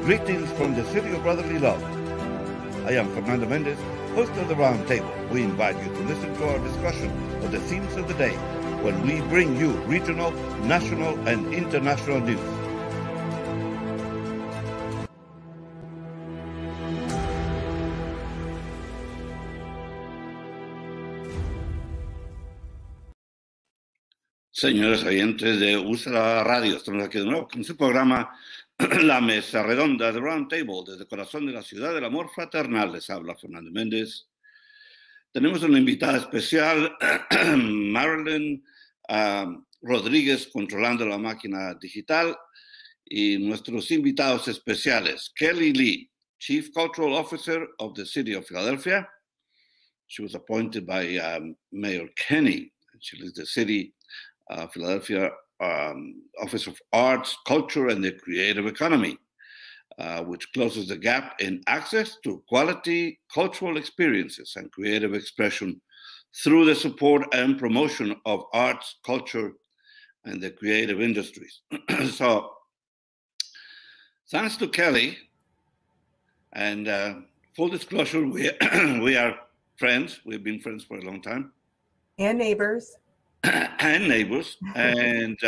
Greetings from the city of brotherly love. I am Fernando Mendez, host of the Roundtable. We invite you to listen to our discussion of the themes of the day when we bring you regional, national, and international news. Señores oyentes de USA Radio, estamos aquí de nuevo con su programa La Mesa Redonda de Roundtable, desde el corazón de la ciudad del amor fraternal. Les habla Fernando Méndez. Tenemos una invitada especial, Marilyn Rodríguez, controlando la máquina digital, y nuestros invitados especiales, Kelly Lee, Chief Cultural Officer of the City of Philadelphia. She was appointed by Mayor Kenney. She leads the city Philadelphia Office of Arts, Culture, and the Creative Economy, which closes the gap in access to quality cultural experiences and creative expression through the support and promotion of arts, culture, and the creative industries. So, thanks to Kelly, and full disclosure, we are friends. We've been friends for a long time. And neighbors. And neighbors, and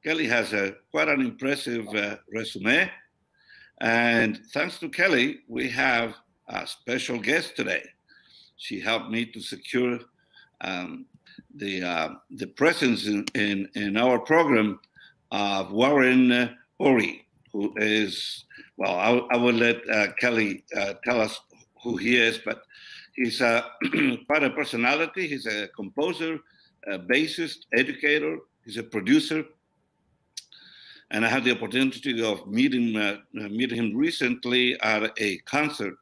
Kelly has quite an impressive resume, and thanks to Kelly, we have a special guest today. She helped me to secure the presence in our program of Warren Ori, who is, well, I will let Kelly tell us who he is, but he's quite a personality. He's a composer, a bassist, educator, he's a producer, and I had the opportunity of meeting him recently at a concert.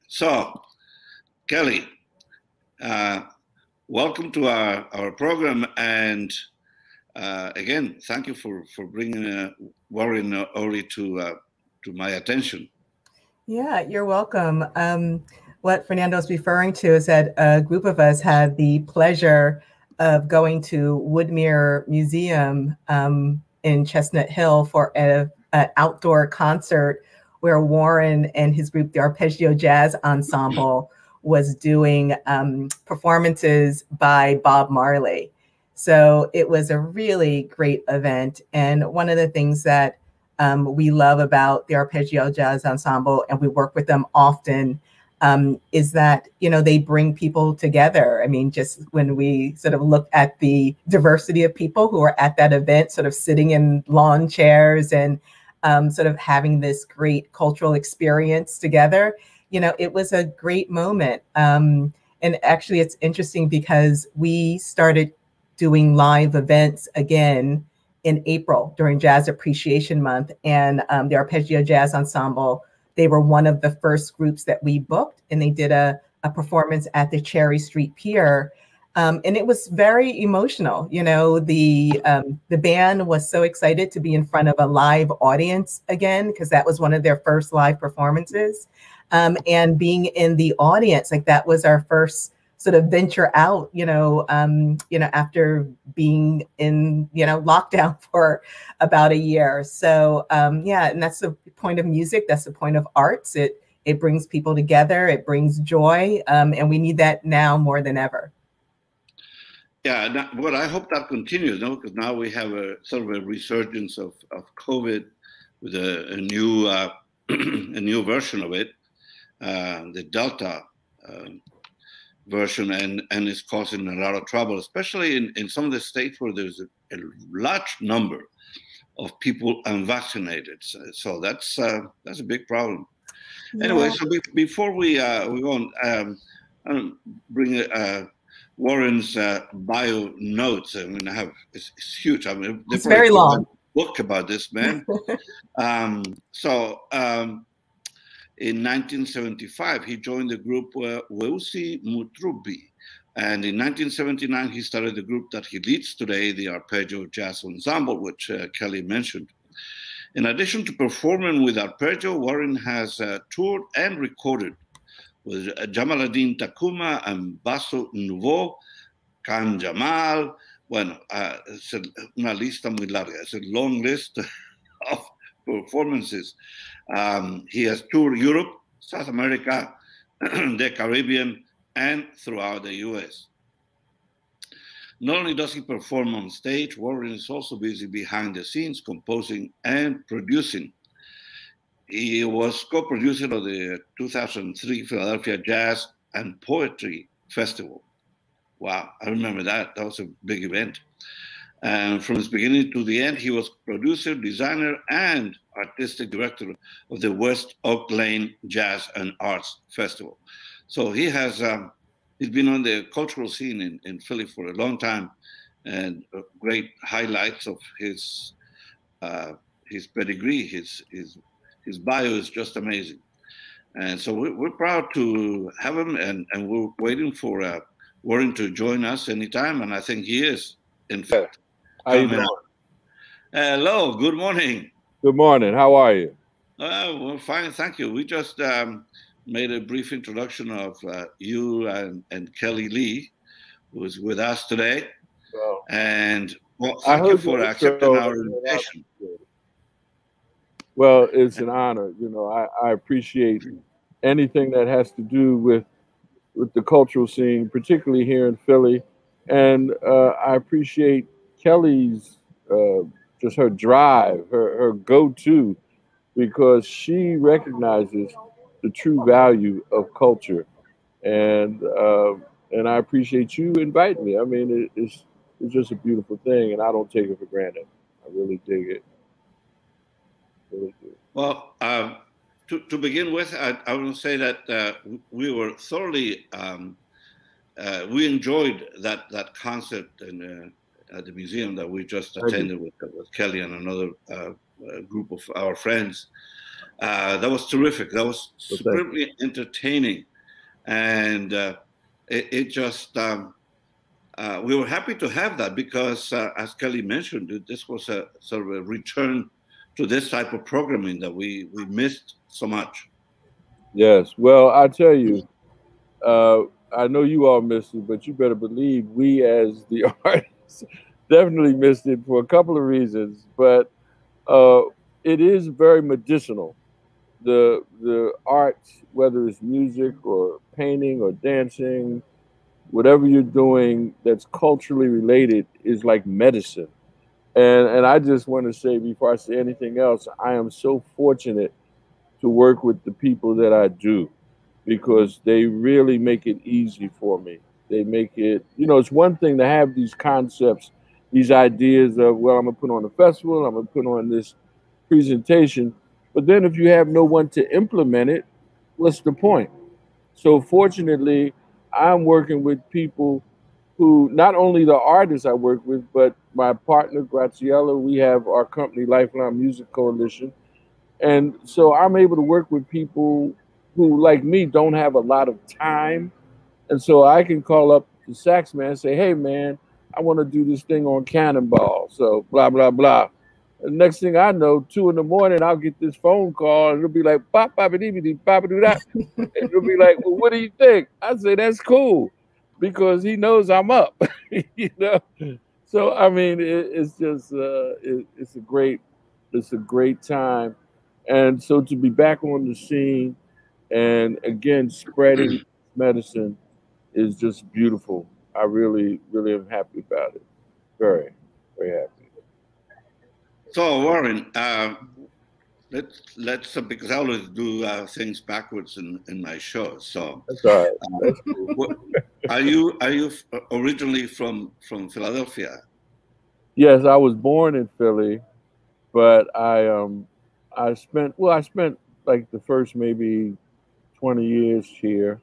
So, Kelly, welcome to our program, and again, thank you for bringing Warren Ori to my attention. Yeah, you're welcome. What Fernando's referring to is that a group of us had the pleasure of going to Woodmere Museum in Chestnut Hill for an outdoor concert where Warren and his group, the Arpeggio Jazz Ensemble, was doing performances by Bob Marley. So it was a really great event. And one of the things that we love about the Arpeggio Jazz Ensemble, and we work with them often, is that, you know, they bring people together. I mean, just when we sort of look at the diversity of people who are at that event, sort of sitting in lawn chairs and sort of having this great cultural experience together, you know, it was a great moment. And actually, it's interesting because we started doing live events again in April during Jazz Appreciation Month, and the Arpeggio Jazz Ensemble, they were one of the first groups that we booked, and they did a performance at the Cherry Street Pier. And it was very emotional. You know, the band was so excited to be in front of a live audience again, because that was one of their first live performances. And being in the audience, like that was our first sort of venture out, after being in, lockdown for about a year. So, yeah, and that's the point of music. That's the point of arts. It brings people together. It brings joy. And we need that now more than ever. Yeah, well, I hope that continues, because now we have a sort of a resurgence of COVID with a new version of it, the Delta version, and it's causing a lot of trouble, especially in some of the states where there's a large number of people unvaccinated. So that's a big problem. Yeah. Anyway, so before we go on, I'll bring Warren's bio notes. I mean, it's huge. I mean, it's very long. Book about this man. In 1975, he joined the group Weusi Mutrubi. And in 1979, he started the group that he leads today, the Arpeggio Jazz Ensemble, which Kelly mentioned. In addition to performing with Arpeggio, Warren has toured and recorded with Jamaluddin Takuma and Basso Nouveau, Khan Jamal. Bueno, es una lista muy larga. Es a long list of performances. He has toured Europe, South America, the Caribbean, and throughout the U.S. Not only does he perform on stage, Warren is also busy behind the scenes, composing and producing. He was co-producer of the 2003 Philadelphia Jazz and Poetry Festival. Wow, I remember that. That was a big event. And from its beginning to the end, he was producer, designer, and artistic director of the West Oak Lane Jazz and Arts Festival. So he has he's been on the cultural scene in Philly for a long time, and great highlights of his pedigree, his bio is just amazing. And so we're proud to have him, and we're waiting for Warren to join us anytime, and I think he is, in fact. How you doing? Hello, good morning. Good morning, how are you? Well, fine, thank you. We just made a brief introduction of you and Kelly Lee, who is with us today. Well, and well, thank you for accepting our invitation. Well, it's an honor. You know, I appreciate anything that has to do with the cultural scene, particularly here in Philly. And I appreciate Kelly's, just her drive, her go-to, because she recognizes the true value of culture. And I appreciate you inviting me. I mean, it's just a beautiful thing, and I don't take it for granted. I really dig it. Really do. Well, to begin with, I will say that we were thoroughly, we enjoyed that concept at the museum that we just attended with Kelly and another group of our friends. That was terrific. That was superbly entertaining. And it just, we were happy to have that because, as Kelly mentioned, this was a sort of a return to this type of programming that we missed so much. Yes. Well, I tell you, I know you all missed it, but you better believe we as the artists definitely missed it for a couple of reasons. But it is very medicinal. The arts, whether it's music or painting or dancing, whatever you're doing that's culturally related is like medicine. And I just want to say, before I say anything else, I am so fortunate to work with the people that I do, because they really make it easy for me. They make it, you know, it's one thing to have these concepts, these ideas of, well, I'm going to put on a festival, I'm going to put on this presentation. But then if you have no one to implement it, what's the point? So fortunately, I'm working with people who, not only the artists I work with, but my partner, Graciela, we have our company, Lifeline Music Coalition. And so I'm able to work with people who, like me, don't have a lot of time. And so I can call up the sax man and say, hey, man, I want to do this thing on Cannonball. So blah, blah, blah. And next thing I know, 2 in the morning, I'll get this phone call and it'll be like, bop, bop, dee, bop, do that. And it'll be like, well, what do you think? I say, that's cool, because he knows I'm up, you know? So, I mean, it's just, it's a great time. And so to be back on the scene and again, spreading medicine is just beautiful. I really, really am happy about it. Very, very happy. So Warren, let's because I always do things backwards in my shows. So that's all right. That's cool. Are you originally from Philadelphia? Yes, I was born in Philly, but I spent like the first maybe 20 years here.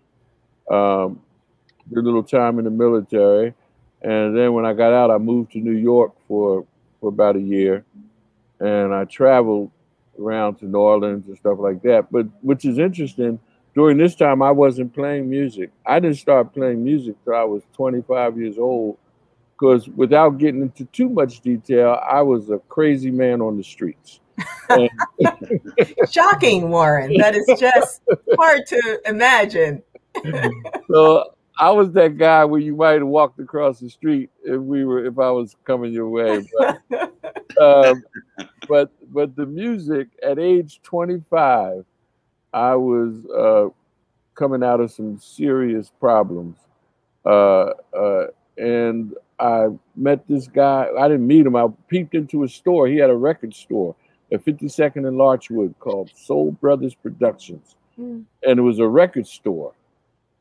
Did a little time in the military, and then when I got out, I moved to New York for about a year, and I traveled around to New Orleans and stuff like that. But which is interesting, during this time I wasn't playing music. I didn't start playing music till I was 25 years old, because without getting into too much detail, I was a crazy man on the streets. Shocking, Warren. That is just hard to imagine. So I was that guy where you might have walked across the street if I was coming your way. But but the music at age 25, I was coming out of some serious problems. Uh, uh, and I met this guy. I didn't meet him. I peeped into his store. He had a record store at 52nd and Larchwood called Soul Brothers Productions. And it was a record store.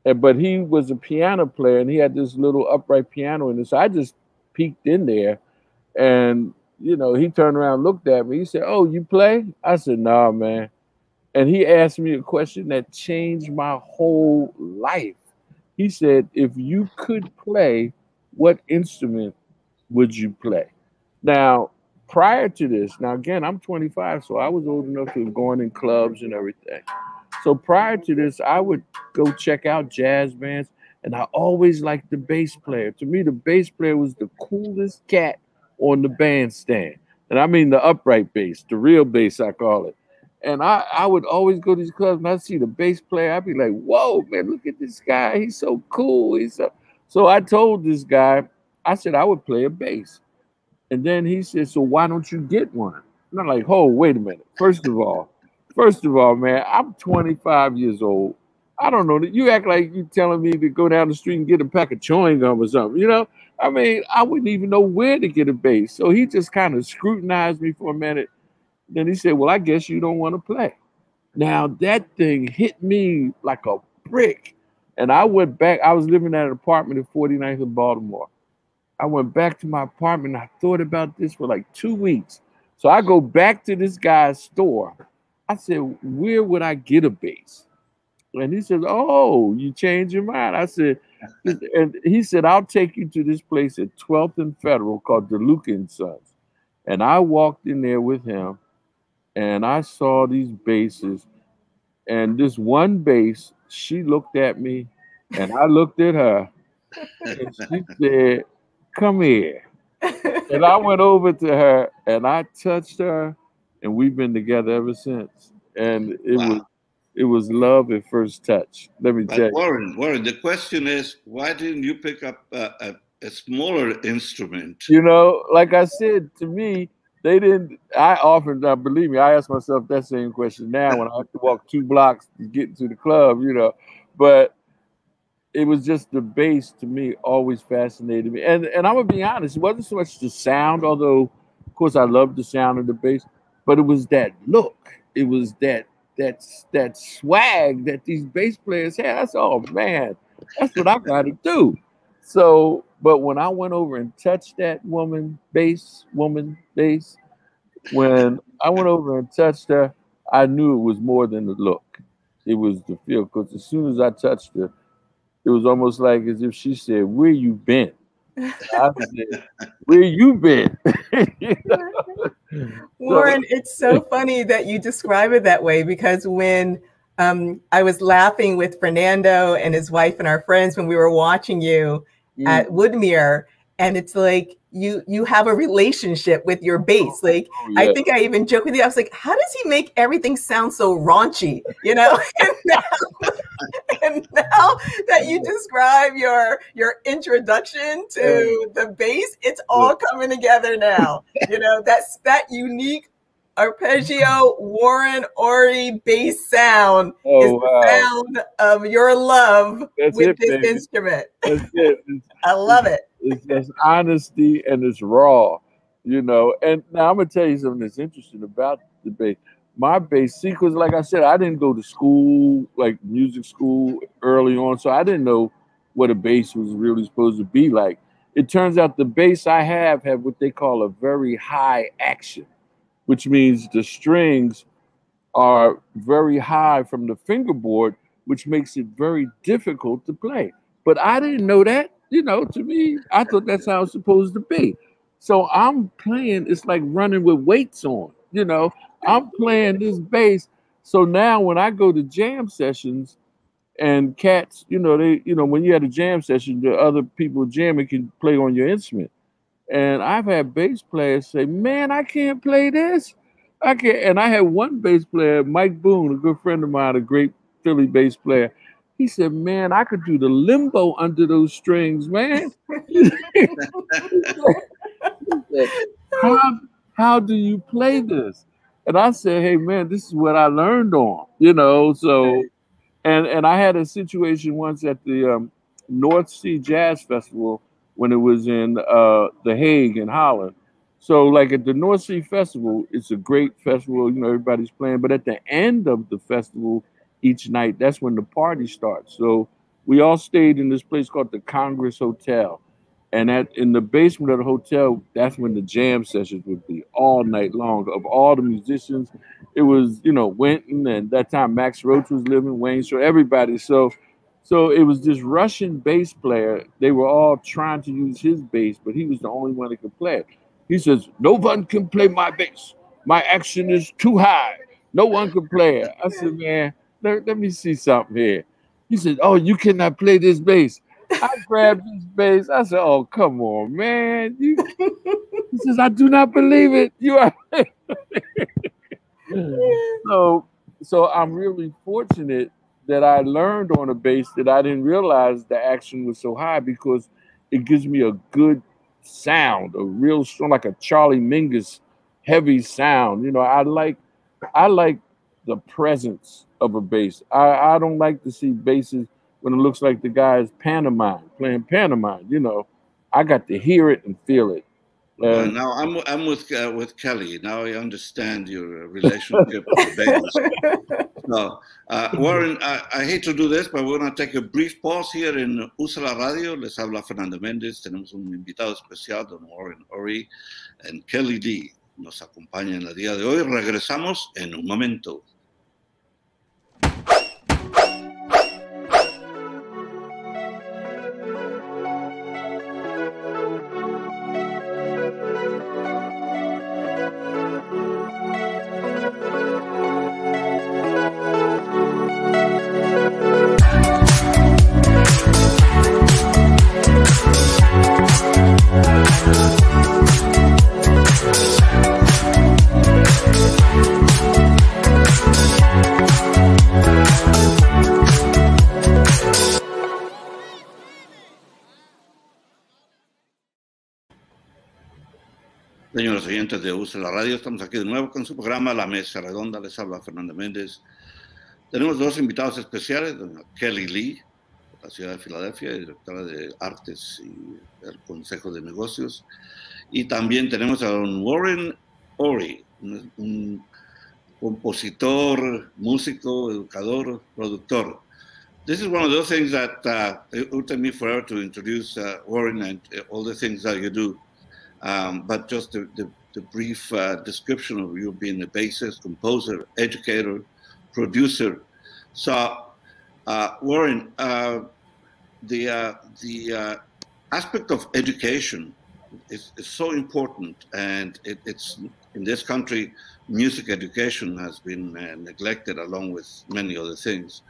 But he was a piano player, and he had this little upright piano in it. So I just peeked in there, and you know, he turned around, looked at me. He said, "Oh, you play?" I said, "Nah, man." And he asked me a question that changed my whole life. He said, "If you could play, what instrument would you play?" Now, prior to this, now again, I'm 25, so I was old enough to have gone in clubs and everything. So prior to this, I would go check out jazz bands, and I always liked the bass player. To me, the bass player was the coolest cat on the bandstand. And I mean the upright bass, the real bass, I call it. And I would always go to these clubs and I'd see the bass player. I'd be like, whoa, man, look at this guy. He's so cool. So I told this guy, I said I would play a bass. And then he said, so why don't you get one? And I'm like, oh, wait a minute. First of all, man, I'm 25 years old. I don't know that you act like you telling me to go down the street and get a pack of chewing gum or something. You know, I mean, I wouldn't even know where to get a bass. So he just kind of scrutinized me for a minute. Then he said, well, I guess you don't want to play. Now that thing hit me like a brick. And I went back. I was living at an apartment in 49th in Baltimore. I went back to my apartment. And I thought about this for like 2 weeks. So I go back to this guy's store. I said, where would I get a bass? And he said, oh, you changed your mind. I said, and he said, I'll take you to this place at 12th and Federal called DeLuca & Sons. And I walked in there with him and I saw these basses. And this one bass, she looked at me and I looked at her and she said, come here. And I went over to her and I touched her. And we've been together ever since. And it was love at first touch. Let me tell you. Warren, the question is, why didn't you pick up a smaller instrument? You know, like I said, to me, they didn't. I often, believe me, I ask myself that same question now when I have to walk 2 blocks to get into the club, you know. But it was just the bass to me always fascinated me. And I'm going to be honest, it wasn't so much the sound, although, of course, I loved the sound of the bass. But it was that look. It was that swag that these bass players had. I said, oh man, that's what I got to do. So, but when I went over and touched that woman bass, when I went over and touched her, I knew it was more than the look. It was the feel. Because as soon as I touched her, it was almost like as if she said, where you been? I said, where you been? You know? Warren, it's so funny that you describe it that way, because when I was laughing with Fernando and his wife and our friends when we were watching you at Woodmere, and it's like you have a relationship with your bass. Like, I think I even joked with you. I was like, how does he make everything sound so raunchy? You know? And now that you describe your introduction to the bass, it's all coming together now. You know, that's that unique arpeggio Warren Ory bass sound is the sound of your love with this instrument. That's it. I love it. It's honesty and it's raw, you know. And now I'm gonna tell you something that's interesting about the bass. My bass, see, because like I said, I didn't go to school, like music school early on, so I didn't know what a bass was really supposed to be like. It turns out the bass I have what they call a very high action, which means the strings are very high from the fingerboard, which makes it very difficult to play. But I didn't know that. You know, to me, I thought that's how it's supposed to be. So I'm playing, it's like running with weights on, you know. I'm playing this bass. So now when I go to jam sessions and cats, you know, when you had a jam session, the other people jamming can play on your instrument. And I've had bass players say, man, I can't play this. I can't. And I had one bass player, Mike Boone, a good friend of mine, a great Philly bass player. He said, man, I could do the limbo under those strings, man. He said, how do you play this? And I said, hey man, this is what I learned on, you know. So and I had a situation once at the North Sea Jazz Festival when it was in The Hague in Holland. So like at the North Sea Festival, it's a great festival, you know, everybody's playing. But at the end of the festival each night, that's when the party starts. So we all stayed in this place called the Congress Hotel. And in the basement of the hotel, that's when the jam sessions would be all night long of all the musicians. It was, you know, Wynton, and that time Max Roach was living, Wayne, so everybody. So it was this Russian bass player. They were all trying to use his bass, but he was the only one that could play it. He says, no one can play my bass. My action is too high. No one can play it. I said, man, let me see something here. He said, oh, you cannot play this bass. I grabbed his bass. I said, oh, come on, man. He says, I do not believe it. You are. So I'm really fortunate that I learned on a bass that I didn't realize the action was so high, because it gives me a good sound, a real strong, like a Charlie Mingus heavy sound. You know, I like the presence of a bass. I don't like to see basses when it looks like the guy is playing pantomime. You know, I got to hear it and feel it. Well, now I'm with Kelly. Now I understand your relationship with bass. So, Warren, I hate to do this, but we're going to take a brief pause here en Usa la Radio. Les habla Fernando Méndez. Tenemos un invitado especial, don Warren Ory, y Kelly D. Nos acompaña en el día de hoy. Regresamos en un momento. Señores oyentes de USA la Radio, estamos aquí de nuevo con su programa La Mesa Redonda. Les habla Fernando Méndez. Tenemos dos invitados especiales, doña Kelly Lee, de la ciudad de Filadelfia, directora de Artes y del Consejo de Negocios. Y también tenemos a don Warren Ory, un compositor, músico, educador, productor. This is one of those things that it would take me forever to introduce Warren and all the things that you do. But just the brief description of you being a bassist, composer, educator, producer. So, Warren, the aspect of education is so important, and it's in this country, music education has been neglected along with many other things.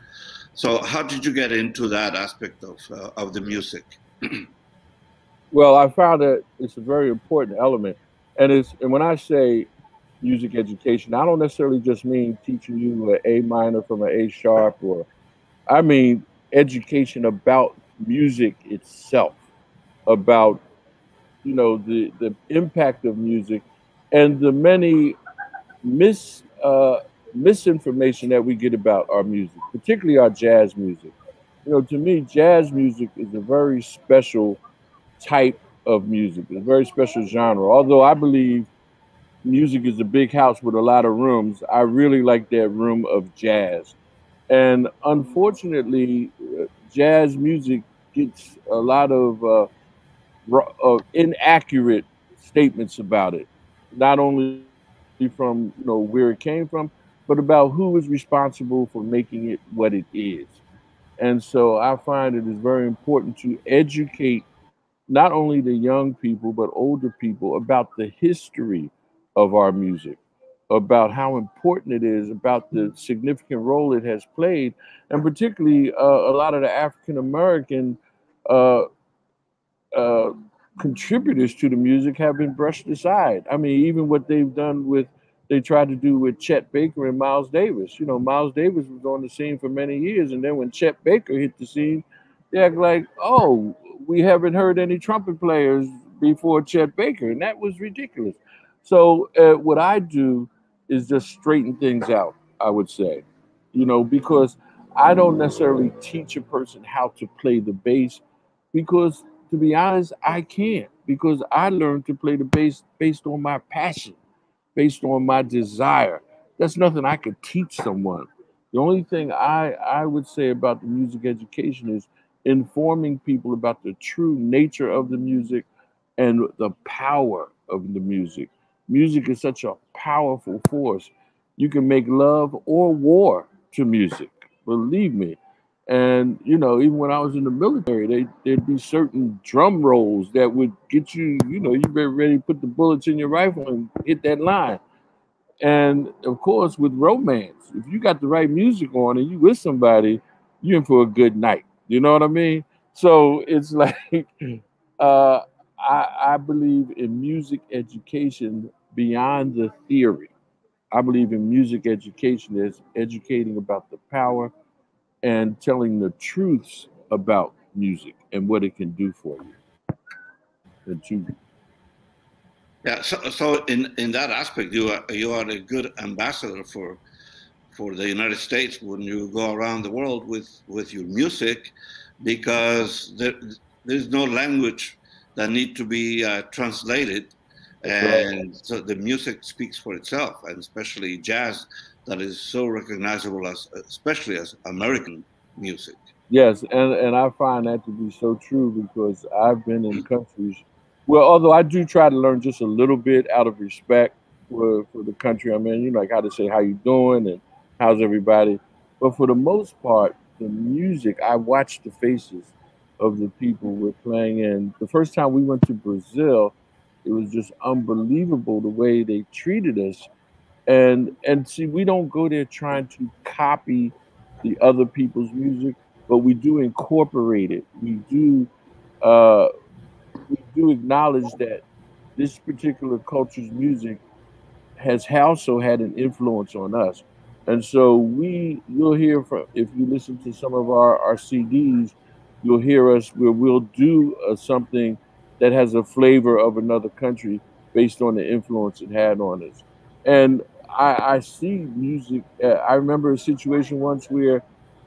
So, how did you get into that aspect of the music? Well, I found that it's a very important element, and when I say music education, I don't necessarily just mean teaching you an A minor from an A sharp, or I mean education about music itself, about the impact of music, and the many misinformation that we get about our music, particularly our jazz music. To me, jazz music is a very special type of music, a very special genre. Although I believe music is a big house with a lot of rooms, I really like that room of jazz. And unfortunately, jazz music gets a lot of inaccurate statements about it, not only from where it came from, but about who is responsible for making it what it is. And so I find it is very important to educate not only the young people, but older people about the history of our music, about how important it is, about the significant role it has played, and particularly a lot of the African American contributors to the music have been brushed aside. I mean, even what they tried to do with Chet Baker and Miles Davis. Miles Davis was on the scene for many years, and then when Chet Baker hit the scene, they act like, oh, we haven't heard any trumpet players before Chet Baker, and that was ridiculous. So what I do is just straighten things out, I would say. You know, because I don't necessarily teach a person how to play the bass because, to be honest, I can't, because I learned to play the bass based on my passion, based on my desire. That's nothing I could teach someone. The only thing I would say about the music education is informing people about the true nature of the music and the power of the music. Music is such a powerful force. You can make love or war to music, believe me. And you know, even when I was in the military, there'd be certain drum rolls that would get you, you know, you be ready to put the bullets in your rifle and hit that line. And of course, with romance, if you got the right music on and you with somebody, you in for a good night. You know what I mean? So it's like uh, I believe in music education beyond the theory. I believe in music education as educating about the power and telling the truths about music and what it can do for you. Yeah, so in that aspect, you are a good ambassador for the United States when you go around the world with your music, because there's no language that need to be translated, and so the music speaks for itself, and especially jazz that is so recognizable as, especially as American music. Yes, and I find that to be so true because I've been in countries, well, although I do try to learn just a little bit out of respect for the country I'm in, you know, like how to say how you doing and how's everybody. But for the most part, the music, I watch the faces of the people we're playing in. The first time we went to Brazil, it was just unbelievable the way they treated us. And see, we don't go there trying to copy the other people's music, but we do incorporate it. Uh, we do acknowledge that this particular culture's music has also had an influence on us. And so you'll hear from, if you listen to some of our CDs, you'll hear us where we'll do something that has a flavor of another country based on the influence it had on us. And I see music. I remember a situation once where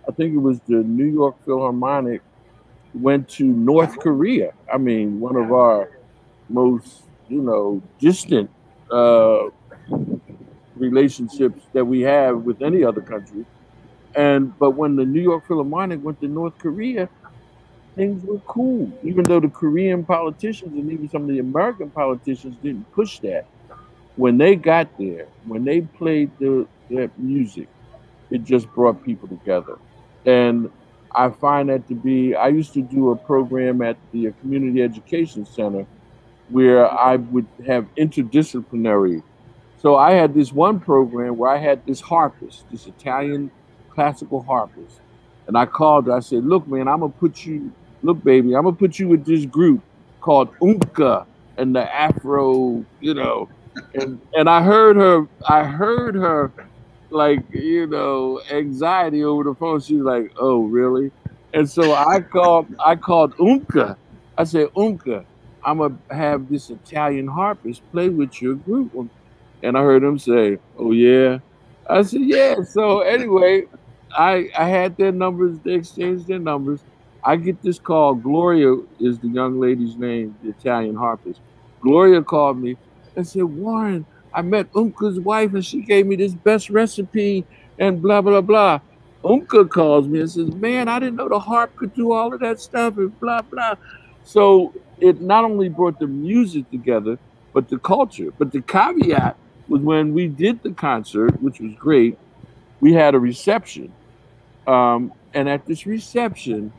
I think it was the New York Philharmonic went to North Korea. I mean, one of our most, you know, distant relationships that we have with any other country. And but when the New York Philharmonic went to North Korea, things were cool, even though the Korean politicians and even some of the American politicians didn't push that. When they got there, when they played their music, it just brought people together. And I find that to be, I used to do a program at the Community Education Center where I would have interdisciplinary. So I had this one program where I had this harpist, this Italian classical harpist. And I called her, I said, look, man, look, baby, I'm gonna put you with this group called Umka and the Afro, you know. And I heard her like, you know, anxiety over the phone. She was like, oh, really? And so I called Umka. I said, Umka, I'm gonna have this Italian harpist play with your group. And I heard him say, oh yeah. I said, yeah. So anyway, I had their numbers, they exchanged their numbers. I get this call. Gloria is the young lady's name, the Italian harpist. Gloria called me and said, Warren, I met Umka's wife and she gave me this best recipe and blah, blah, blah. Umka calls me and says, man, I didn't know the harp could do all of that stuff and blah, blah. So it not only brought the music together, but the culture. But the caveat was when we did the concert, which was great, we had a reception. And at this reception,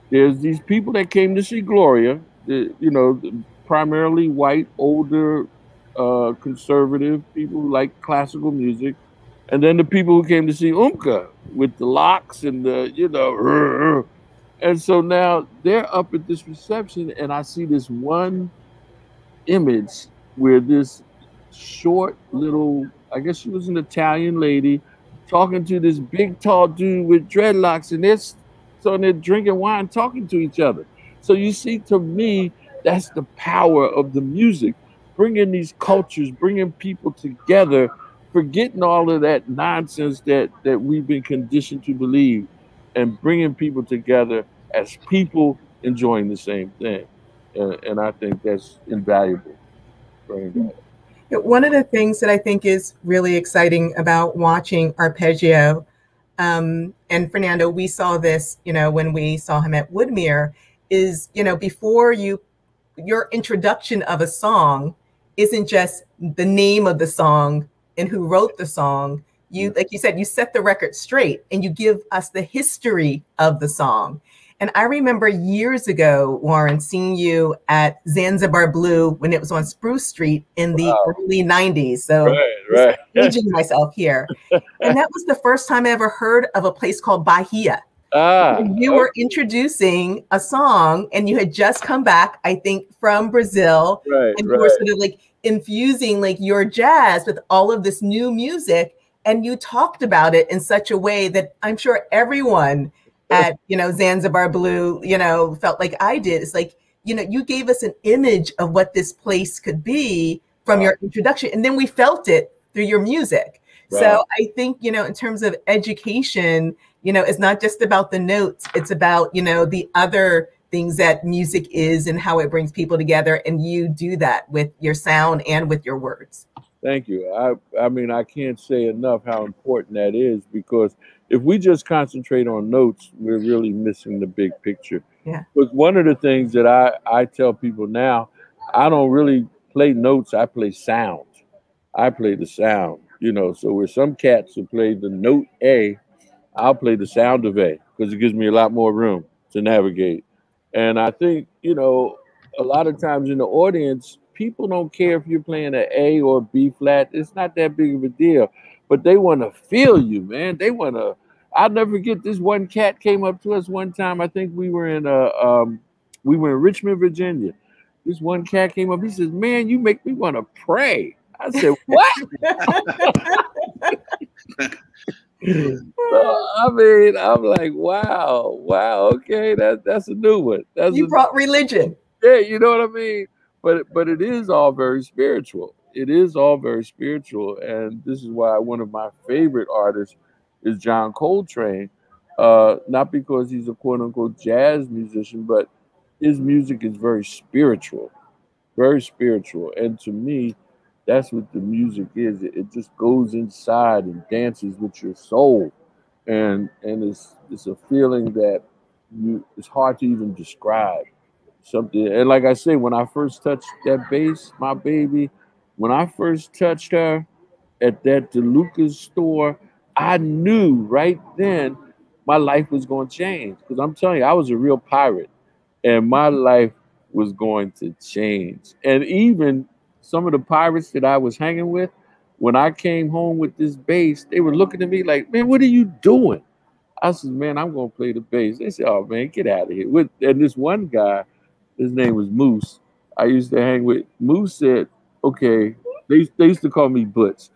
there's these people that came to see Gloria, you know, primarily white, older, conservative people who like classical music. And then the people who came to see Umka with the locks and the, you know, and so now they're up at this reception and I see this one image where this short little, I guess she was an Italian lady, talking to this big tall dude with dreadlocks, and they're drinking wine, talking to each other. So you see, to me, that's the power of the music, bringing these cultures, bringing people together forgetting all of that nonsense that we've been conditioned to believe, and bringing people together as people enjoying the same thing. And I think that's invaluable. Very invaluable. One of the things that I think is really exciting about watching Arpeggio, and Fernando, we saw this, when we saw him at Woodmere, is, before your introduction of a song isn't just the name of the song and who wrote the song. You, like you said, you set the record straight and you give us the history of the song. And I remember years ago, Warren, seeing you at Zanzibar Blue when it was on Spruce Street in the early 90s. So right. aging myself here. And that was the first time I ever heard of a place called Bahia. You were introducing a song and you had just come back, I think, from Brazil. And you were sort of like infusing like your jazz with all of this new music. And you talked about it in such a way that I'm sure everyone at, Zanzibar Blue, felt like I did. It's like, you gave us an image of what this place could be from your introduction. And then we felt it through your music. So I think, in terms of education, it's not just about the notes. It's about, the other things that music is and how it brings people together. And you do that with your sound and with your words. Thank you. I mean, I can't say enough how important that is, because if we just concentrate on notes, we're really missing the big picture. Yeah. But one of the things that I tell people now, I don't really play notes. I play sound. I play the sound, so where some cats will play the note A, I'll play the sound of A, because it gives me a lot more room to navigate. And I think, a lot of times in the audience, people don't care if you're playing an A or B flat. It's not that big of a deal, but they want to feel you, man. They want to. I'll never forget, this one cat came up to us one time. I think we were in Richmond, Virginia. This one cat came up. He says, "Man, you make me want to pray." I said, "What?" So, I mean, I'm like, wow, okay, that's a new one. You brought religion. Yeah, you know what I mean? But it is all very spiritual. It is all very spiritual. And this is why one of my favorite artists is John Coltrane. Not because he's a quote unquote jazz musician, but his music is very spiritual. Very spiritual. And to me, that's what the music is. It just goes inside and dances with your soul. And it's a feeling that it's hard to even describe. Something, and like I say, when I first touched that bass, my baby, when I first touched her at that DeLuca's store, I knew right then my life was going to change. Because I'm telling you, I was a real pirate, and my life was going to change. And even some of the pirates that I was hanging with, when I came home with this bass, they were looking at me like, "Man, what are you doing?" I said, "Man, I'm going to play the bass." They said, "Oh, man, get out of here." And this one guy, his name was Moose, I used to hang with. Moose said, "Okay," they used to call me Butch.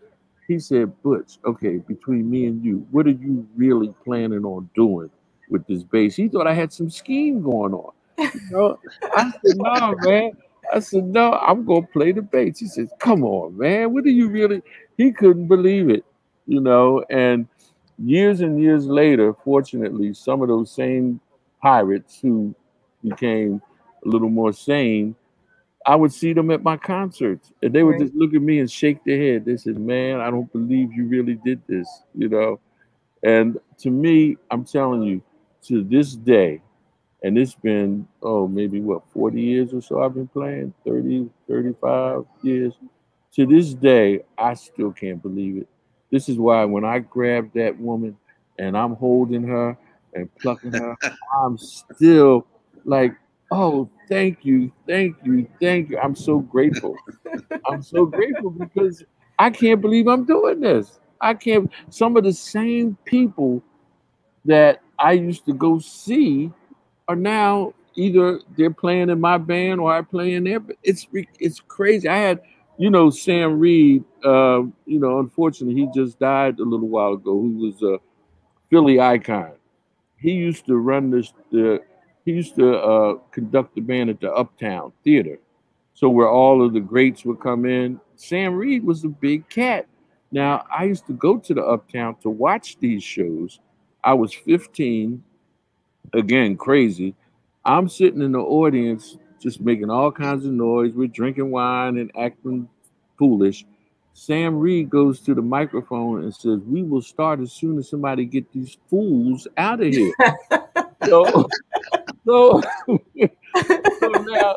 He said, "Butch, okay, between me and you, what are you really planning on doing with this bass?" He thought I had some scheme going on. I said, "No, man." I said, "No, I'm going to play the bass." He said, "Come on, man. What are you really?" He couldn't believe it, and years and years later, fortunately, some of those same pirates who became a little more sane, I would see them at my concerts, and they would just look at me and shake their head. They said, "Man, I don't believe you really did this," And to me, I'm telling you, to this day, and it's been, maybe 40 years or so I've been playing, 30, 35 years. To this day, I still can't believe it. This is why when I grab that woman and I'm holding her and plucking her, I'm still like, "Oh, thank you, thank you, thank you." I'm so grateful. I'm so grateful because I can't believe I'm doing this. I can't. Some of the same people that I used to go see are now either they're playing in my band or I play in their. It's crazy. I had, Sam Reed. Unfortunately, he just died a little while ago. Who was a Philly icon. He used to run He used to conduct the band at the Uptown Theater. So where all of the greats would come in. Sam Reed was a big cat. Now, I used to go to the Uptown to watch these shows. I was 15, again, crazy. I'm sitting in the audience just making all kinds of noise. We're drinking wine and acting foolish. Sam Reed goes to the microphone and says, "We will start as soon as somebody get these fools out of here." So, so, so now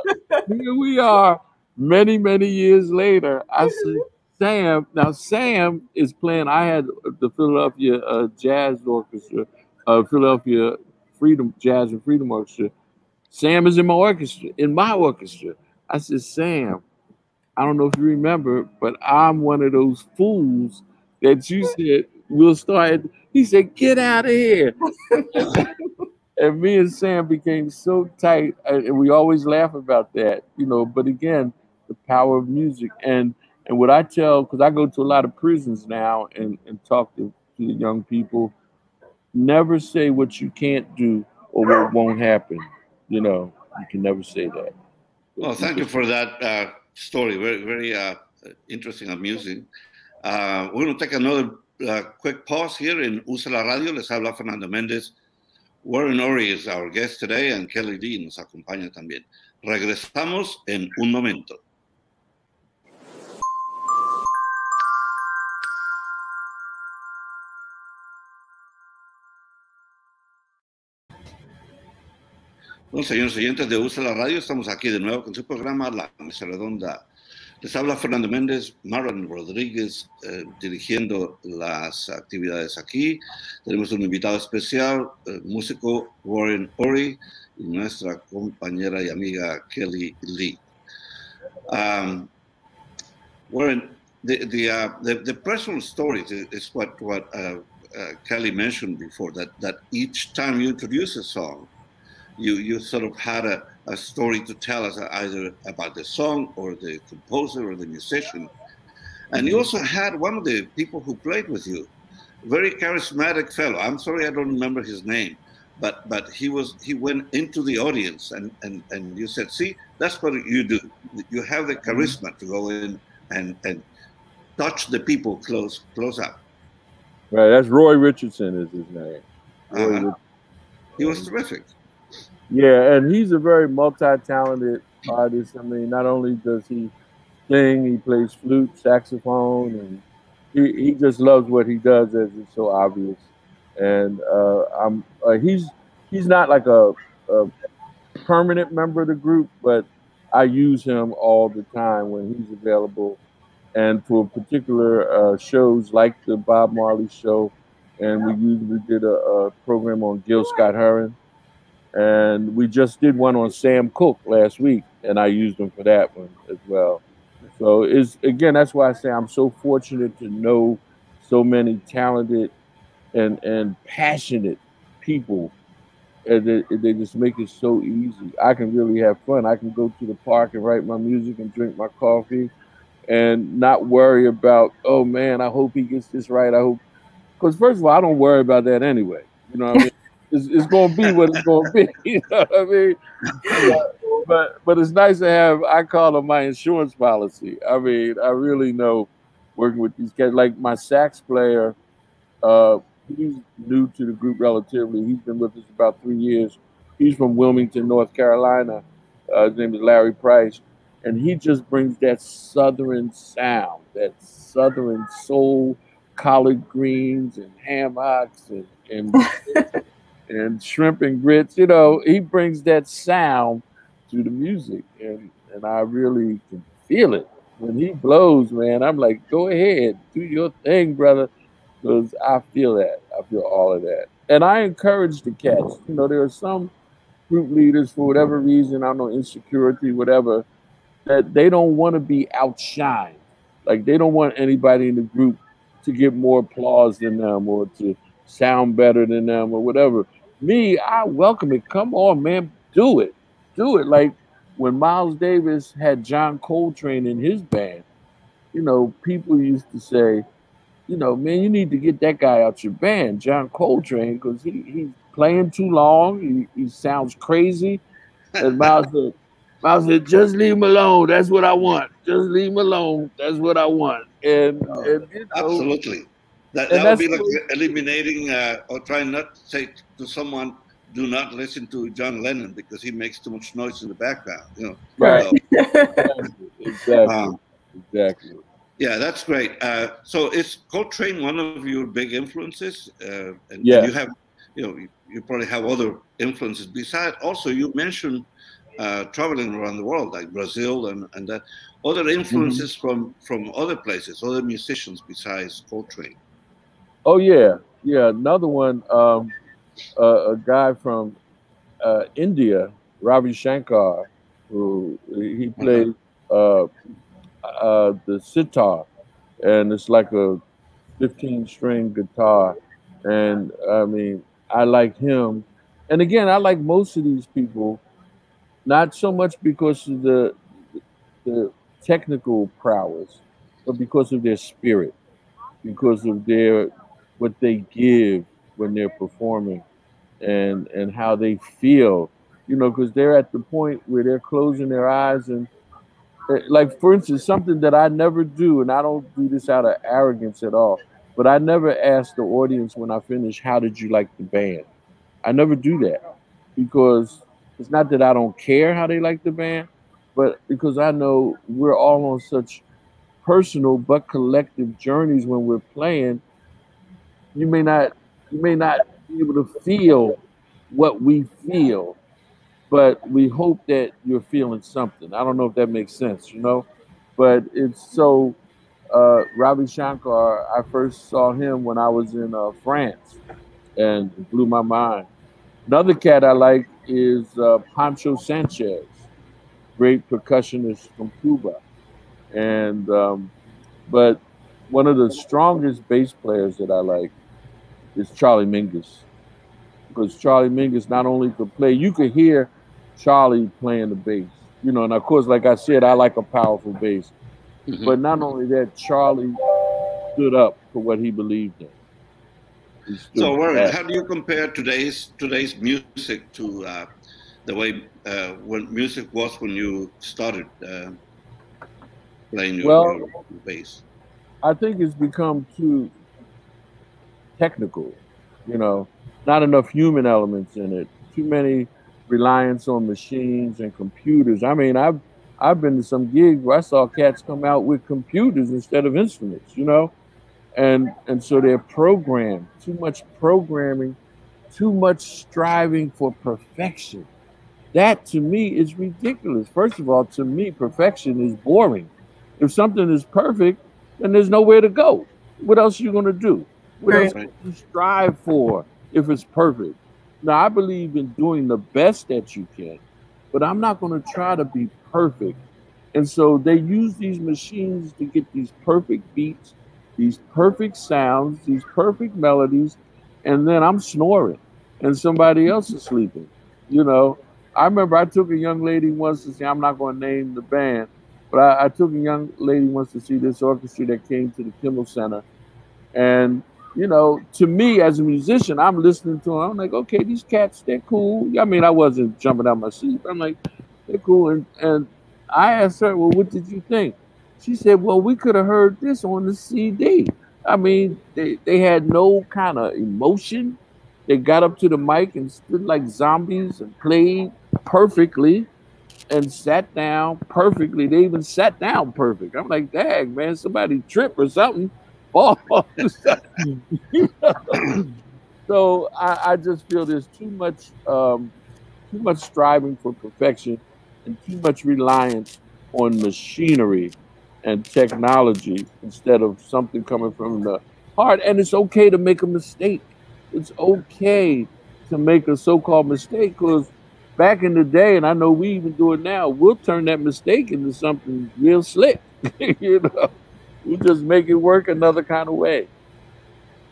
here we are, many, many years later. I said, Sam. Now Sam is playing. I had the Philadelphia Jazz Orchestra, Philadelphia Freedom Jazz and Freedom Orchestra. Sam is in my orchestra. I said, Sam, I don't know if you remember, but I'm one of those fools that you said we'll start. He said, get out of here. And me and Sam became so tight, and we always laugh about that, you know. But again, the power of music, and what I tell, because I go to a lot of prisons now and talk to the young people, never say what you can't do or what won't happen. You know, you can never say that. Well, thank you for that story. Very, very interesting, amusing. We're going to take another quick pause here in Usa la Radio. Les habla Fernando Méndez. Warren Ory es our guest today, and Kelly Lee nos acompaña también. Regresamos en un momento. Bueno, señores oyentes de Usa la Radio, estamos aquí de nuevo con su programa La Mesa Redonda. Les habla Fernando Méndez, Marlon Rodríguez dirigiendo las actividades aquí. Tenemos un invitado especial, músico Warren Ory y nuestra compañera y amiga Kelly Lee. Warren, the personal stories is what Kelly mentioned before, that each time you introduce a song, you sort of had a story to tell us, either about the song or the composer or the musician. And you also had one of the people who played with you, very charismatic fellow. I'm sorry I don't remember his name, but he went into the audience and you said, see, that's what you do. You have the charisma to go in and touch the people close up. Right, that's Roy Richardson is his name. He was terrific. Yeah, and he's a very multi-talented artist. I mean, not only does he sing, he plays flute, saxophone, and he just loves what he does, as it's so obvious. And he's not like a permanent member of the group, but I use him all the time when he's available, and for particular shows like the Bob Marley show, and we did a program on Gil Scott-Heron. And we just did one on Sam Cooke last week, and I used him for that one as well. So that's why I say I'm so fortunate to know so many talented and passionate people. And they just make it so easy. I can really have fun. I can go to the park and write my music and drink my coffee and not worry about, oh man, I hope he gets this right. I hope, because first of all, I don't worry about that anyway. You know what I mean? It's going to be what it's going to be. You know what I mean? But it's nice to have, I call them my insurance policy. I mean, I really know working with these guys. Like my sax player, he's new to the group relatively. He's been with us about 3 years. He's from Wilmington, North Carolina. His name is Larry Price. And he just brings that Southern sound, that Southern soul, collard greens and ham hocks and shrimp and grits. You know, he brings that sound to the music, and I really can feel it when he blows, man. I'm like, go ahead, do your thing, brother, because I feel that. I feel all of that, and I encourage the cats. You know, there are some group leaders, for whatever reason, I don't know, insecurity, whatever, that they don't want to be outshined. Like they don't want anybody in the group to get more applause than them or to sound better than them or whatever. Me, I welcome it. Come on, man, do it. Do it. Like when Miles Davis had John Coltrane in his band, you know, people used to say, you know, man, you need to get that guy out your band, John Coltrane, because he's playing too long. He sounds crazy. And Miles said, Miles said, "Just leave him alone. That's what I want. Just leave him alone. That's what I want." And you know, absolutely. That would be like eliminating or trying not to say to someone, "Do not listen to John Lennon because he makes too much noise in the background." You know, right? So, Exactly. Yeah, that's great. So is Coltrane one of your big influences? And you have, you know, you probably have other influences besides. Also, you mentioned traveling around the world, like Brazil and that. Other influences from other places, other musicians besides Coltrane. Oh yeah, yeah. Another one, a guy from India, Ravi Shankar, who he played the sitar, and it's like a 15-string guitar, and I mean, I like him. And again, I like most of these people, not so much because of the technical prowess, but because of their spirit, because of their what they give when they're performing, and how they feel, you know, because they're at the point where they're closing their eyes and like, for instance, something that I never do, and I don't do this out of arrogance at all, but I never ask the audience when I finish, "How did you like the band?" I never do that, because it's not that I don't care how they like the band, but because I know we're all on such personal but collective journeys when we're playing. You may not be able to feel what we feel, but we hope that you're feeling something. I don't know if that makes sense, you know, but it's so. Ravi Shankar, I first saw him when I was in France, and it blew my mind. Another cat I like is Pancho Sanchez, great percussionist from Cuba, and but one of the strongest bass players that I like is Charlie Mingus, because Charlie Mingus not only could play, you could hear Charlie playing the bass, you know, and of course, like I said, I like a powerful bass. But not only that, Charlie stood up for what he believed in. So, Warren, how do you compare today's music to the way when music was when you started playing your bass? I think it's become too technical, you know, not enough human elements in it, too many reliance on machines and computers. I mean, I've been to some gigs where I saw cats come out with computers instead of instruments, you know, and so they're programmed, too much programming, too much striving for perfection. That to me is ridiculous. First of all, to me, perfection is boring. If something is perfect, then there's nowhere to go. What else are you going to do? What else can you strive for if it's perfect? Now, I believe in doing the best that you can, but I'm not going to try to be perfect. And so they use these machines to get these perfect beats, these perfect sounds, these perfect melodies, and then I'm snoring and somebody else is sleeping. You know, I remember I took a young lady once to see, I'm not going to name the band, but I took a young lady once to see this orchestra that came to the Kimmel Center. And, you know, to me as a musician, I'm listening to them. I'm like, okay, these cats, they're cool. I mean, I wasn't jumping out my seat. I'm like, they're cool. And I asked her, well, what did you think? She said, well, we could have heard this on the CD. I mean, they had no kind of emotion. They got up to the mic and stood like zombies and played perfectly and sat down perfectly. They even sat down perfect. I'm like, dang, man, somebody trip or something. Oh, so I just feel there's too much striving for perfection and too much reliance on machinery and technology instead of something coming from the heart. And it's okay to make a mistake. It's okay to make a so-called mistake, because back in the day, and I know we even do it now, we'll turn that mistake into something real slick. You know, we just make it work another kind of way.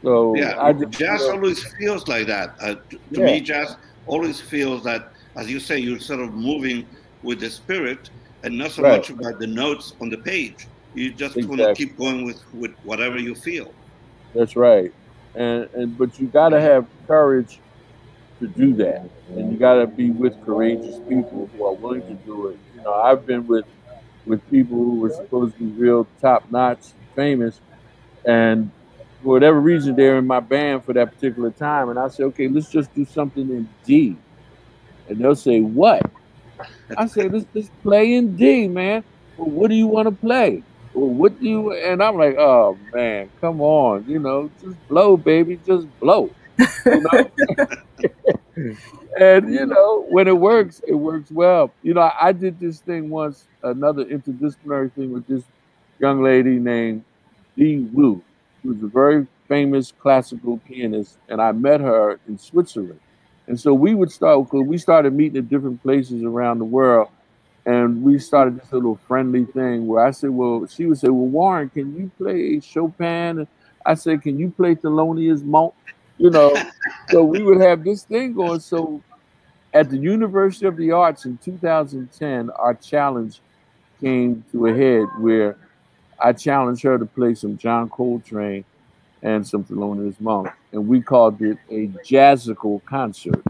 So yeah, jazz always feels like that. To me, jazz always feels that, as you say, you're sort of moving with the spirit and not so much about the notes on the page. You just want to keep going with whatever you feel. That's right. And but you got to have courage to do that. And you got to be with courageous people who are willing to do it. You know, I've been with people who were supposed to be real top notch, famous, and for whatever reason they're in my band for that particular time. And I say, okay, let's just do something in D. And they'll say, what? I say, let's just play in D, man. Well, what do you want to play? Well, what do you? And I'm like, oh man, come on, you know, just blow, baby, just blow, you know. And you know, when it works well. You know, I did this thing once, another interdisciplinary thing with this young lady named Dee Wu, who was a very famous classical pianist, and I met her in Switzerland. And so we would start, because we started meeting at different places around the world, and we started this little friendly thing where I said, well, she would say, well, Warren, can you play Chopin? And I said, can you play Thelonious Monk? You know, so we would have this thing going. So at the University of the Arts in 2010, our challenge came to a head where I challenged her to play some John Coltrane and some Thelonious Monk, and we called it a jazzical concert.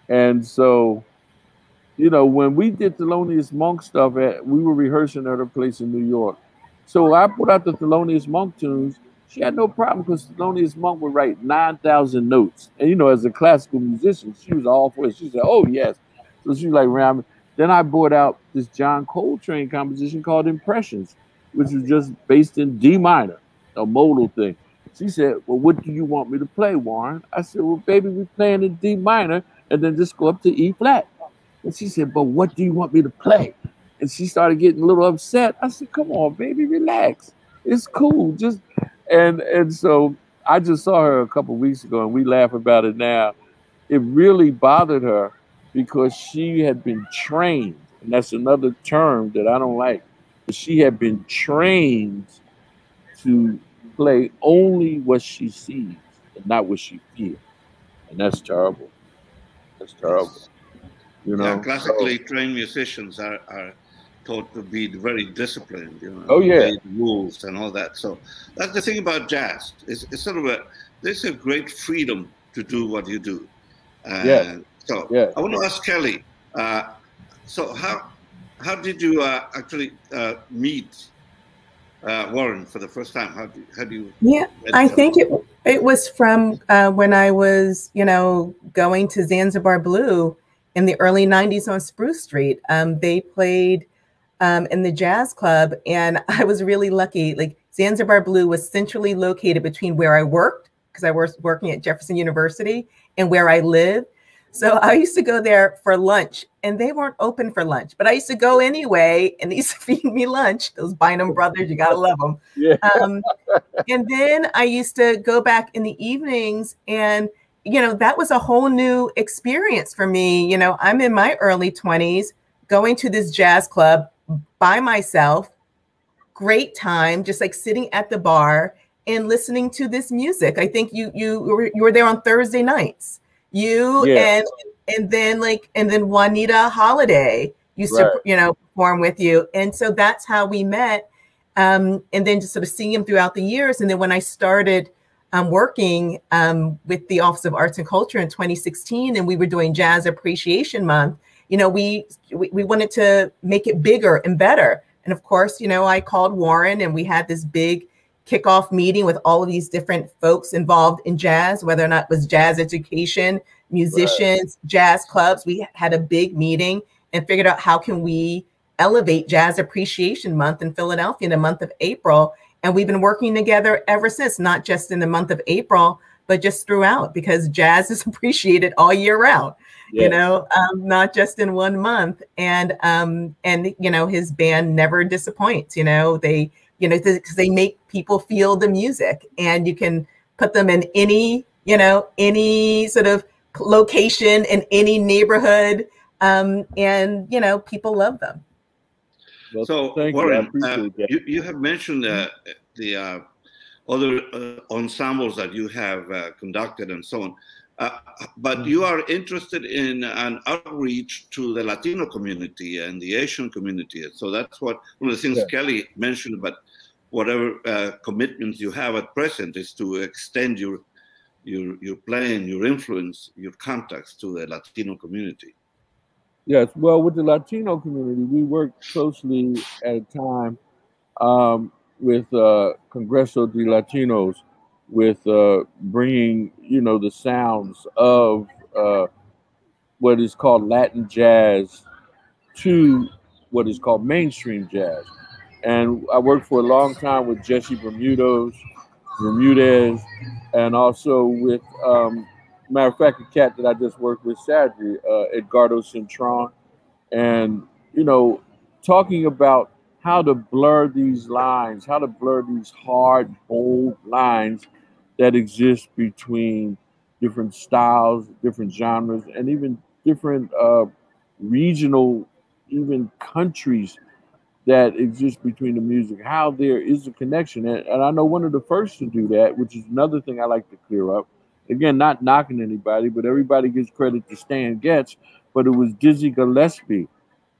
And so, you know, when we did Thelonious Monk stuff, we were rehearsing at her place in New York. So I put out the Thelonious Monk tunes. She had no problem because Thelonious Monk would write 9,000 notes. And, you know, as a classical musician, she was all for it. She said, oh, yes. So she was like, Ram. Then I brought out this John Coltrane composition called Impressions, which was just based in D minor, a modal thing. She said, well, what do you want me to play, Warren? I said, well, baby, we're playing in D minor and then just go up to E flat. And she said, but what do you want me to play? And she started getting a little upset. I said, come on, baby, relax. It's cool. Just and so I just saw her a couple of weeks ago, and we laugh about it now. It really bothered her because she had been trained, and that's another term that I don't like. But she had been trained to play only what she sees and not what she feels, and that's terrible. That's terrible. You know, yeah, classically trained musicians are taught to be very disciplined, you know, oh yeah, rules and all that. So that's the thing about jazz. It's sort of there's a great freedom to do what you do. Yeah. So yeah. I want to ask Kelly. So how did you actually meet Warren for the first time? How do you? Yeah, I think it was from when I was, you know, going to Zanzibar Blue in the early 90s on Spruce Street. They played in the jazz club, and I was really lucky. Like, Zanzibar Blue was centrally located between where I worked, because I was working at Jefferson University, and where I lived. So I used to go there for lunch, and they weren't open for lunch, but I used to go anyway, and they used to feed me lunch. Those Bynum brothers, you gotta love them. Yeah. And then I used to go back in the evenings, and you know, that was a whole new experience for me. You know, I'm in my early 20s, going to this jazz club by myself, great time, just like sitting at the bar and listening to this music. I think you were there on Thursday nights. You Yeah. and then Juanita Holiday used Right. to, you know, perform with you. And so that's how we met. And then just sort of seeing him throughout the years. And then when I started working with the Office of Arts and Culture in 2016, and we were doing Jazz Appreciation Month, you know, we wanted to make it bigger and better. And of course, you know, I called Warren, and we had this big kickoff meeting with all of these different folks involved in jazz, whether or not it was jazz education, musicians, right, jazz clubs. We had a big meeting and figured out how can we elevate Jazz Appreciation Month in Philadelphia in the month of April. And we've been working together ever since, not just in the month of April, but just throughout, because jazz is appreciated all year round. Yes. You know, not just in one month. And you know, his band never disappoints. You know, they make people feel the music, and you can put them in any, you know, any sort of location in any neighborhood, and you know, people love them. Well, so Warren, you have mentioned the other ensembles that you have conducted and so on. But you are interested in an outreach to the Latino community and the Asian community. So that's one of the things Kelly mentioned, but whatever commitments you have at present is to extend your your playing, your influence, your contacts to the Latino community? Yes, well, with the Latino community, we worked closely at a time with Congreso de Latinos, with bringing, the sounds of what is called Latin jazz to what is called mainstream jazz. And I worked for a long time with Jesse Bermudez, and also with, matter of fact, a cat that I just worked with Saturday, Edgardo Cintron, and you know, talking about how to blur these lines, how to blur these hard, bold lines that exist between different styles, different genres, and even different regional, even countries that exist between the music, how there is a connection. And I know one of the first to do that, which is another thing I like to clear up. Again, not knocking anybody, but everybody gives credit to Stan Getz, but it was Dizzy Gillespie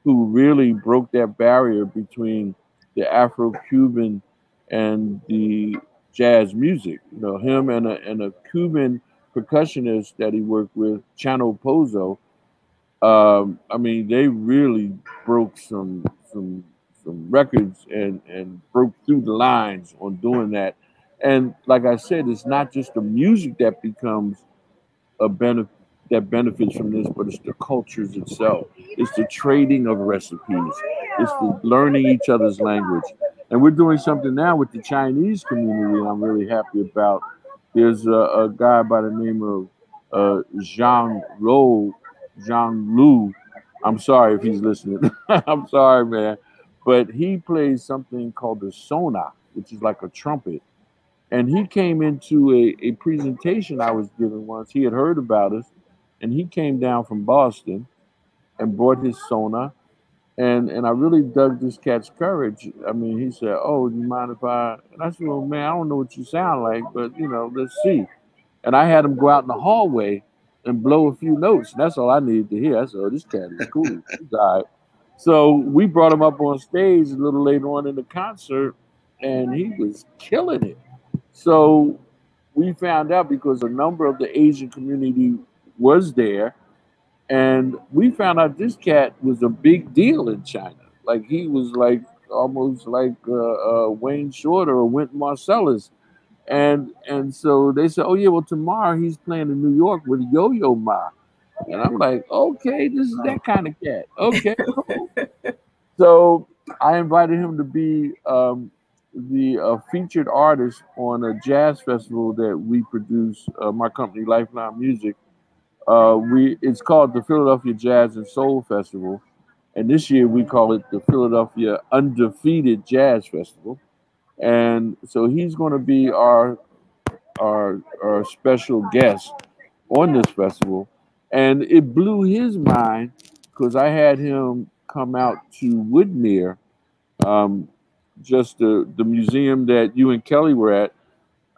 who really broke that barrier between the Afro-Cuban and the jazz music. Him and a Cuban percussionist that he worked with, Chano Pozo. I mean, they really broke some records and broke through the lines on doing that. And like I said, it's not just the music that becomes a benefit that benefits from this, but it's the cultures itself. It's the trading of recipes. It's the learning each other's language. And we're doing something now with the Chinese community I'm really happy about. There's a guy by the name of Zhang Lu. I'm sorry if he's listening. I'm sorry, man. But he plays something called the sona, which is like a trumpet. And he came into a presentation I was giving once. He had heard about us, and he came down from Boston and brought his sona. And I really dug this cat's courage. I mean, he said, "Oh, do you mind if I?" And I said, "Well, man, I don't know what you sound like, but let's see." And I had him go out in the hallway and blow a few notes. And that's all I needed to hear. I said, "Oh, this cat is cool." He's all right. So we brought him up on stage a little later on in the concert, and he was killing it. So we found out because a number of the Asian community was there, and we found out this cat was a big deal in China. Like he was like almost like Wayne Shorter or Wynton Marsalis. And so they said, "Oh yeah, well tomorrow he's playing in New York with Yo-Yo Ma." And I'm like, "Okay, this is that kind of cat." Okay. So I invited him to be the featured artist on a jazz festival that we produce, my company Lifeline Music. It's called the Philadelphia Jazz and Soul Festival, and this year we call it the Philadelphia Undefeated Jazz Festival. And so he's going to be our special guest on this festival, and it blew his mind because I had him come out to Woodmere, um, just the museum that you and Kelly were at.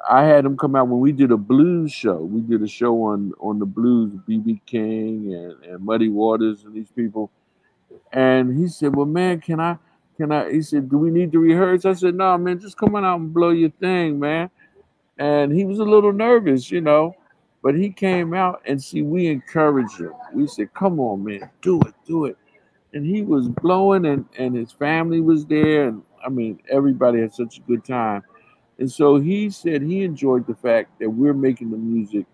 I had him come out when we did a blues show. We did a show on the blues, B.B. King and Muddy Waters and these people. And he said, "Well, man, can I?" He said, "Do we need to rehearse?" I said, "No, man, just come on out and blow your thing, man." And he was a little nervous, but he came out and see, we encouraged him. We said, "Come on, man, do it, do it." And he was blowing, and his family was there. And I mean, everybody had such a good time. And so he said he enjoyed the fact that we're making the music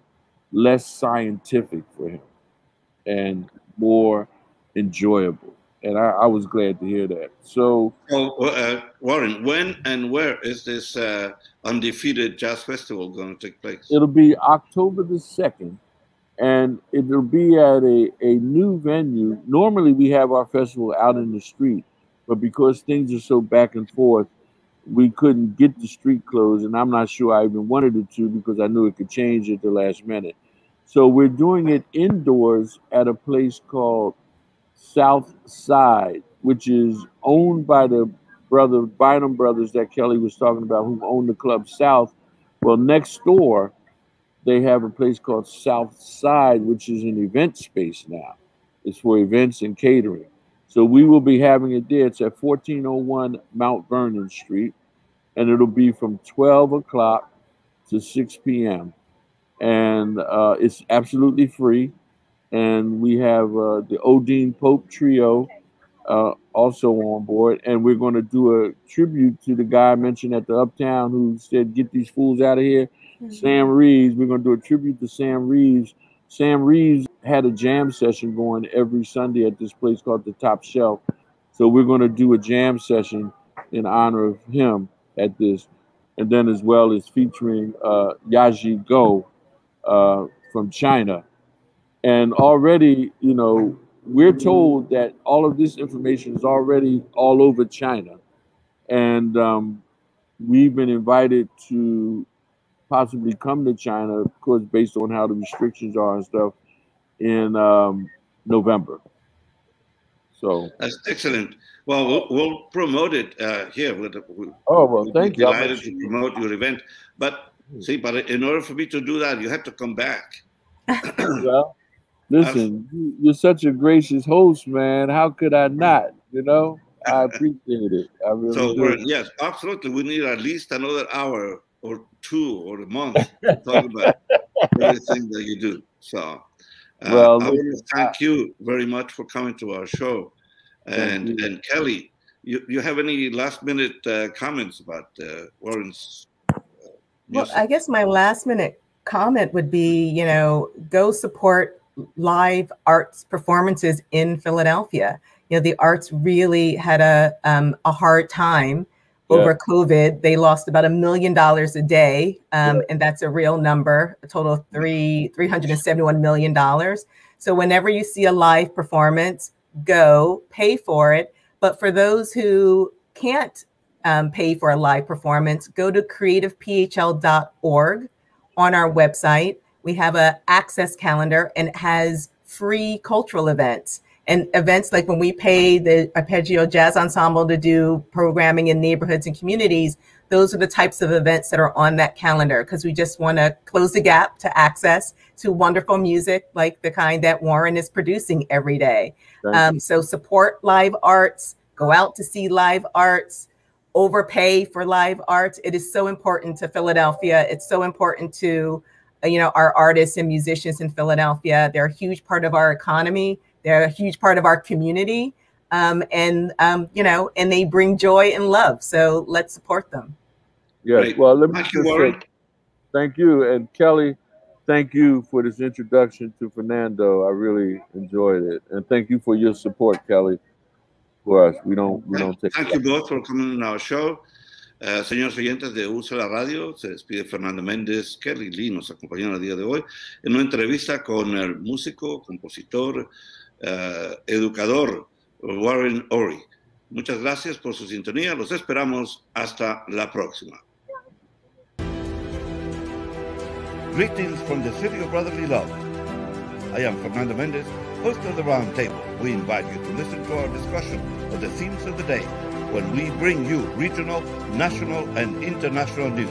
less scientific for him and more enjoyable. And I was glad to hear that. So, Warren, when and where is this Undefeated Jazz Festival going to take place? It'll be October the 2nd, and it'll be at a new venue. Normally, we have our festival out in the street, but because things are so back and forth, we couldn't get the street closed, and I'm not sure I even wanted it to because I knew it could change at the last minute. So we're doing it indoors at a place called South Side, which is owned by the Bynum brothers that Kelly was talking about, who own the Club South. Well, next door, they have a place called South Side, which is an event space now. It's for events and catering. So we will be having it there. It's at 1401 Mount Vernon Street, and it'll be from 12 o'clock to 6 p.m. and it's absolutely free. And we have the Odin Pope Trio also on board, and we're going to do a tribute to the guy I mentioned at the Uptown who said, "Get these fools out of here." Sam Reeves. We're going to do a tribute to Sam Reeves. Sam Reeves had a jam session going every Sunday at this place called the Top Shelf. So we're going to do a jam session in honor of him at this. And then as well as featuring Yaji Go from China. And already, you know, we're told that all of this information is already all over China. And we've been invited to possibly come to China, of course, based on how the restrictions are and stuff, in November. So that's excellent. Well, we'll promote it here. Well, thank you. Delighted to promote your event. But see, but in order for me to do that, you have to come back. Well, listen, you're such a gracious host, man. How could I not? You know, I appreciate it. I really do. Yes, absolutely. We need at least another hour or two or a month to talk about everything that you do. So, well, I want to thank you very much for coming to our show. And Kelly, you have any last minute comments about Warren's music? Well, I guess my last minute comment would be, you know, go support live arts performances in Philadelphia. You know, the arts really had a hard time over COVID. They lost about $1 million a day, and that's a real number, a total of $371 million. So whenever you see a live performance, go pay for it. But for those who can't pay for a live performance, go to creativephl.org. On our website, we have an access calendar, and it has free cultural events. And events like when we pay the Arpeggio Jazz Ensemble to do programming in neighborhoods and communities, those are the types of events that are on that calendar, because we just want to close the gap to access to wonderful music like the kind that Warren is producing every day. So support live arts, go out to see live arts, overpay for live arts. It is so important to Philadelphia. It's so important to, you know, our artists and musicians in Philadelphia. They're a huge part of our economy. They're a huge part of our community, you know, and they bring joy and love. So let's support them. Yes. Right. Well, let me just say thank you. And Kelly, thank you for this introduction to Fernando. I really enjoyed it. And thank you for your support, Kelly, for us. We don't take Thank you both for coming on our show. Señores oyentes de Usa la Radio, se despide Fernando Méndez. Kelly Lee nos acompañó el día de hoy en una entrevista con el músico, compositor, educador Warren Ory. Muchas gracias por su sintonía. Los esperamos hasta la próxima. Greetings from the city of brotherly love. I am Fernando Méndez, host of the Roundtable. We invite you to listen to our discussion of the themes of the day when we bring you regional, national, and international news.